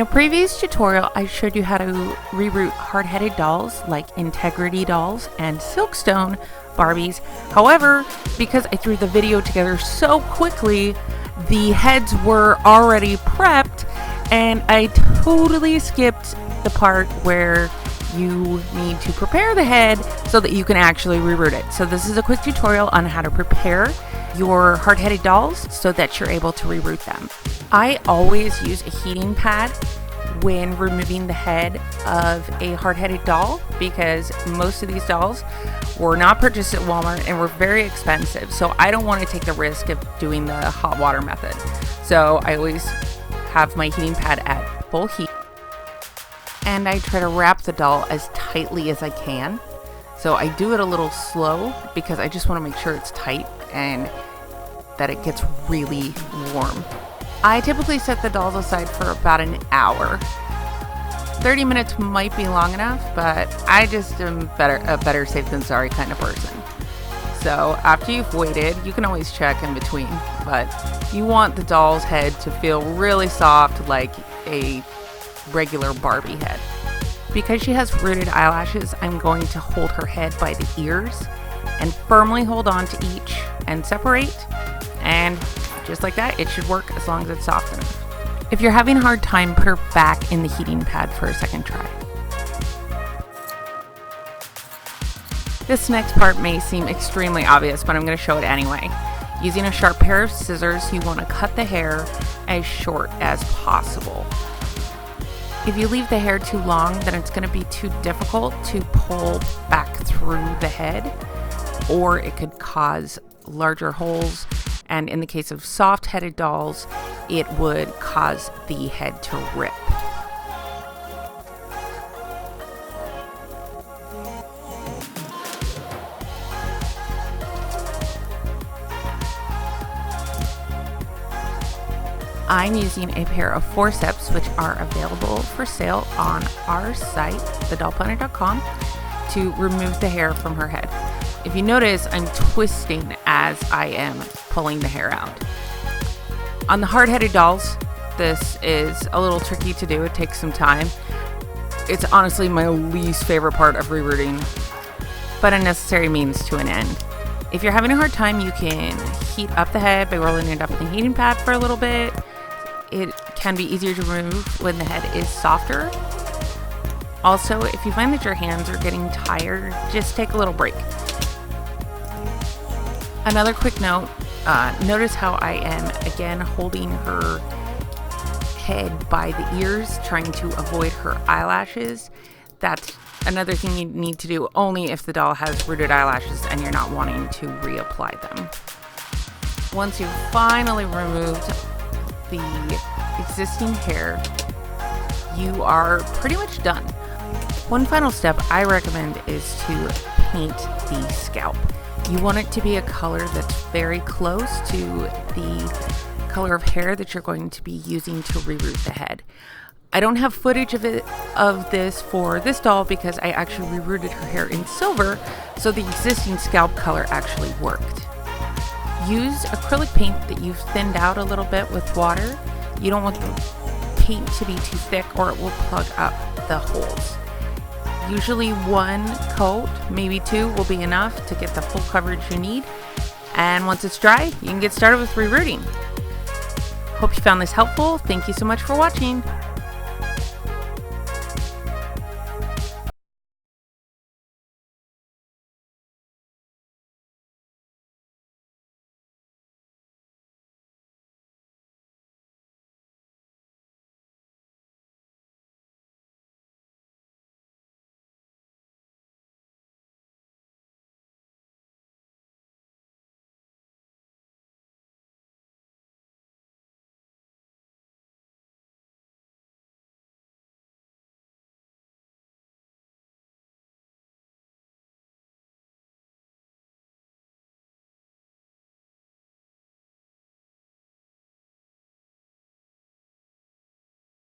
In a previous tutorial, I showed you how to reroute hard-headed dolls like Integrity dolls and Silkstone Barbies. However, because I threw the video together so quickly, the heads were already prepped and I totally skipped the part where you need to prepare the head so that you can actually reroute it. So this is a quick tutorial on how to prepare your hard-headed dolls so that you're able to reroute them. I always use a heating pad when removing the head of a hard-headed doll because most of these dolls were not purchased at Walmart and were very expensive. So I don't want to take the risk of doing the hot water method. So I always have my heating pad at full heat and I try to wrap the doll as tightly as I can. So I do it a little slow because I just want to make sure it's tight and that it gets really warm. I typically set the dolls aside for about an hour. 30 minutes might be long enough, but I just am a better safe than sorry kind of person. So after you've waited, you can always check in between, but you want the doll's head to feel really soft like a regular Barbie head. Because she has rooted eyelashes, I'm going to hold her head by the ears and firmly hold on to each and separate, and just like that, it should work as long as it's soft enough. If you're having a hard time, put her back in the heating pad for a second try. This next part may seem extremely obvious, but I'm going to show it anyway. Using a sharp pair of scissors, you want to cut the hair as short as possible. If you leave the hair too long, then it's going to be too difficult to pull back through the head, or it could cause larger holes. And in the case of soft-headed dolls, it would cause the head to rip. I'm using a pair of forceps, which are available for sale on our site, thedollplanet.com, to remove the hair from her head. If you notice, I'm twisting as I am pulling the hair out. On the hard-headed dolls, this is a little tricky to do. It takes some time. It's honestly my least favorite part of rerouting, but a necessary means to an end. If you're having a hard time, you can heat up the head by rolling it up in the heating pad for a little bit. It can be easier to remove when the head is softer. Also, if you find that your hands are getting tired, just take a little break. Another quick note, notice how I am again holding her head by the ears, trying to avoid her eyelashes. That's another thing you need to do only if the doll has rooted eyelashes and you're not wanting to reapply them. Once you've finally removed the existing hair, you are pretty much done. One final step I recommend is to paint the scalp. You want it to be a color that's very close to the color of hair that you're going to be using to reroute the head. I don't have footage of this for this doll because I actually rerouted her hair in silver, so the existing scalp color actually worked. Use acrylic paint that you've thinned out a little bit with water. You don't want the paint to be too thick or it will plug up the holes. Usually one coat, maybe two, will be enough to get the full coverage you need. And once it's dry, you can get started with rerouting. Hope you found this helpful. Thank you so much for watching.